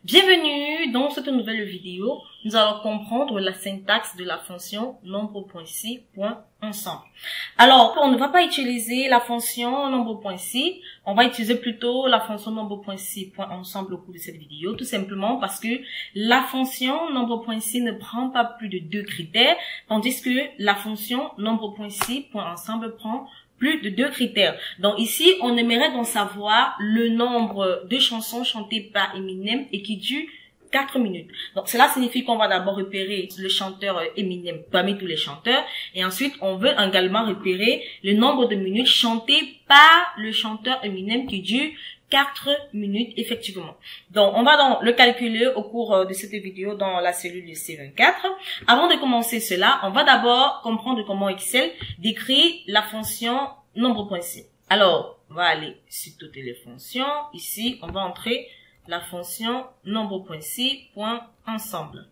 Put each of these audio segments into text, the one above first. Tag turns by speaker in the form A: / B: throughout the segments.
A: Bienvenue dans cette nouvelle vidéo. Nous allons comprendre la syntaxe de la fonction nombre.si.ensemble. Alors, on ne va pas utiliser la fonction nombre.si, on va utiliser plutôt la fonction nombre.si.ensemble au cours de cette vidéo, tout simplement parce que la fonction nombre.si ne prend pas plus de 2 critères, tandis que la fonction nombre.si.ensemble prend plus de 2 critères. Donc ici, on aimerait donc savoir le nombre de chansons chantées par Eminem et qui durent 4 minutes. Donc cela signifie qu'on va d'abord repérer le chanteur Eminem parmi tous les chanteurs et ensuite on veut également repérer le nombre de minutes chantées par le chanteur Eminem qui dure 4 minutes effectivement. Donc on va donc le calculer au cours de cette vidéo dans la cellule de C24. Avant de commencer cela, on va d'abord comprendre comment Excel décrit la fonction nombre.si. Alors, on va aller sur toutes les fonctions. Ici, on va entrer la fonction nombre.si.ensemble.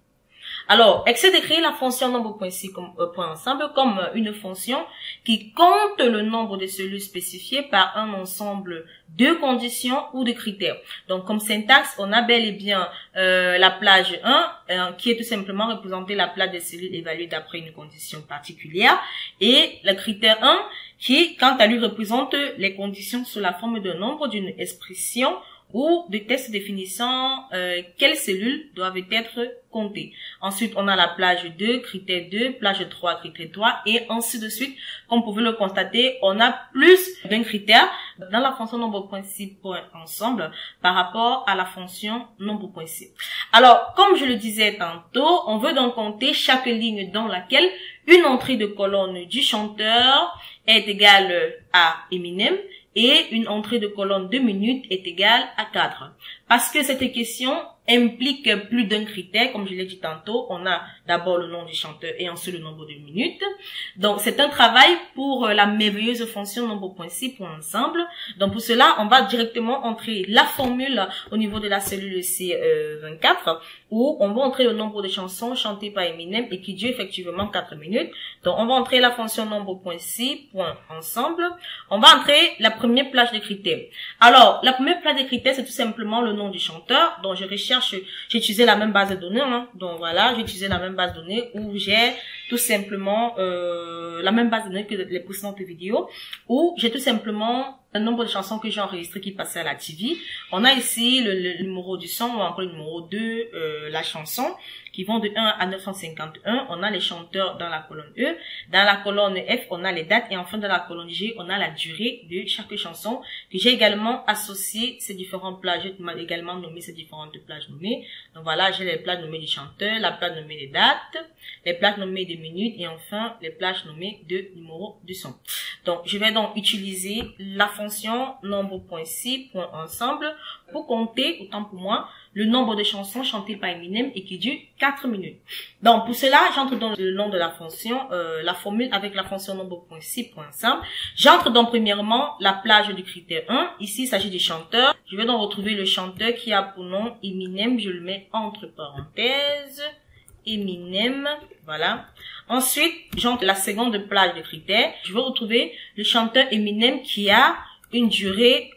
A: Alors, Excel décrit la fonction nombre.si.ensemble comme une fonction qui compte le nombre de cellules spécifiées par un ensemble de conditions ou de critères. Donc, comme syntaxe, on a bel et bien la plage 1, qui est tout simplement représenter la plage des cellules évaluées d'après une condition particulière, et le critère 1, qui, quant à lui, représente les conditions sous la forme d'un nombre d'une expression ou de tests définissant quelles cellules doivent être comptées. Ensuite, on a la plage 2, critère 2, plage 3, critère 3, et ainsi de suite. Comme vous pouvez le constater, on a plus d'un critère dans la fonction nombre.si.ensemble par rapport à la fonction nombre.si. Alors, comme je le disais tantôt, on veut donc compter chaque ligne dans laquelle une entrée de colonne du chanteur est égale à Eminem, et une entrée de colonne de minutes est égale à 4. Parce que cette question implique plus d'un critère, comme je l'ai dit tantôt, on a d'abord le nom du chanteur et ensuite le nombre de minutes. Donc c'est un travail pour la merveilleuse fonction nombre.si.ensemble. Donc pour cela, on va directement entrer la formule au niveau de la cellule C24, où on va entrer le nombre de chansons chantées par Eminem et qui dure effectivement 4 minutes. Donc on va entrer la fonction nombre.si.ensemble. On va entrer la première plage de critères. Alors la première plage de critères, c'est tout simplement le nom du chanteur. Donc je recherche, j'ai utilisé la même base de données. Donc voilà, j'ai utilisé la même base de données où j'ai tout simplement la même base de données que les précédentes vidéos, où j'ai tout simplement un nombre de chansons que j'ai enregistrées qui passaient à la TV. On a ici le numéro du son ou encore le numéro de la chanson qui vont de 1 à 951. On a les chanteurs dans la colonne E. Dans la colonne F, on a les dates. Et enfin, dans la colonne G, on a la durée de chaque chanson. Que j'ai également associé ces différentes plages. Je m'ai également nommé ces différentes plages nommées. Donc voilà, j'ai les plages nommées du chanteur, la plage nommée des dates, les plages nommées des minutes et enfin les plages nommées de numéro du son. Donc je vais donc utiliser la fonction nombre.si.ensemble pour compter, autant pour moi, le nombre de chansons chantées par Eminem et qui dure 4 minutes. Donc pour cela, j'entre dans le nom de la fonction, la formule avec la fonction nombre.si.ensemble. J'entre donc premièrement la plage du critère 1. Ici, il s'agit du chanteur. Je vais donc retrouver le chanteur qui a pour nom Eminem. Je le mets entre parenthèses. Eminem, voilà. Ensuite, j'entre la seconde plage de critères. Je vais retrouver le chanteur Eminem qui a une durée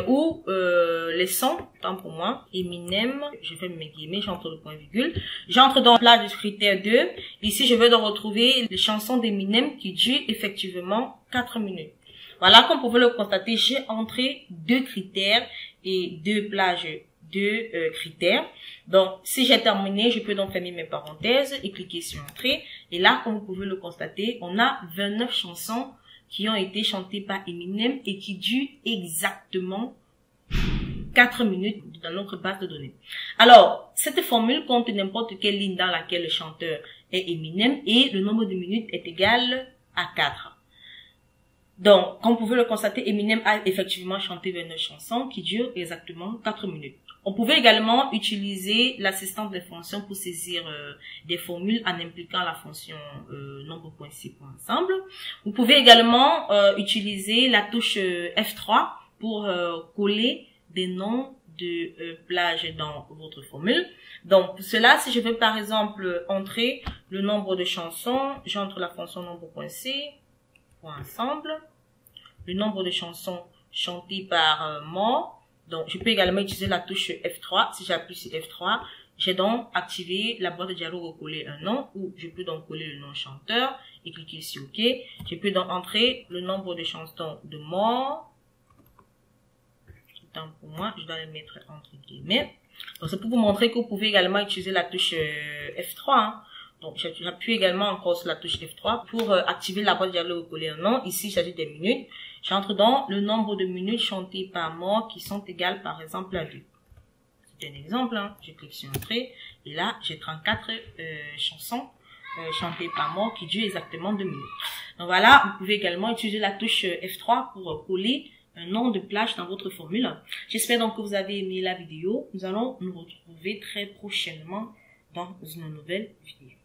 A: où les sons, tant pour moi, Eminem, je vais mes guillemets, j'entre le point virgule. J'entre dans la plage du critère 2. Ici, je vais donc retrouver les chansons d'Eminem qui durent effectivement 4 minutes. Voilà, comme vous pouvez le constater, j'ai entré 2 critères et 2 plages de critères. Donc, si j'ai terminé, je peux donc fermer mes parenthèses et cliquer sur Entrée. Et là, comme vous pouvez le constater, on a 29 chansons qui ont été chantées par Eminem et qui durent exactement 4 minutes dans notre base de données. Alors, cette formule compte n'importe quelle ligne dans laquelle le chanteur est Eminem et le nombre de minutes est égal à 4. Donc, comme vous pouvez le constater, Eminem a effectivement chanté 29 chansons qui durent exactement 4 minutes. On pouvait également utiliser l'assistance des fonctions pour saisir des formules en impliquant la fonction nombre.si.ensemble. Vous pouvez également utiliser la touche F3 pour coller des noms de plages dans votre formule. Donc pour cela, si je veux par exemple entrer le nombre de chansons, j'entre la fonction nombre.si.ensemble, le nombre de chansons chantées par mois. Donc, je peux également utiliser la touche F3. Si j'appuie sur F3, j'ai donc activé la boîte de dialogue recoller un nom, ou je peux donc coller le nom chanteur et cliquer sur OK. Je peux donc entrer le nombre de chansons de mort. Tant pour moi, je dois les mettre entre guillemets. Donc, c'est pour vous montrer que vous pouvez également utiliser la touche F3. Hein. Donc, j'appuie également encore sur la touche F3 pour activer la boîte de dialogue recoller un nom. Ici, il s'agit des minutes. J'entre dans le nombre de minutes chantées par mort qui sont égales, par exemple, à 2. C'est un exemple. Hein. Je clique sur Entrée. Et là, j'ai 34 chansons chantées par mort qui durent exactement 2 minutes. Donc voilà, vous pouvez également utiliser la touche F3 pour coller un nom de plage dans votre formule. J'espère donc que vous avez aimé la vidéo. Nous allons nous retrouver très prochainement dans une nouvelle vidéo.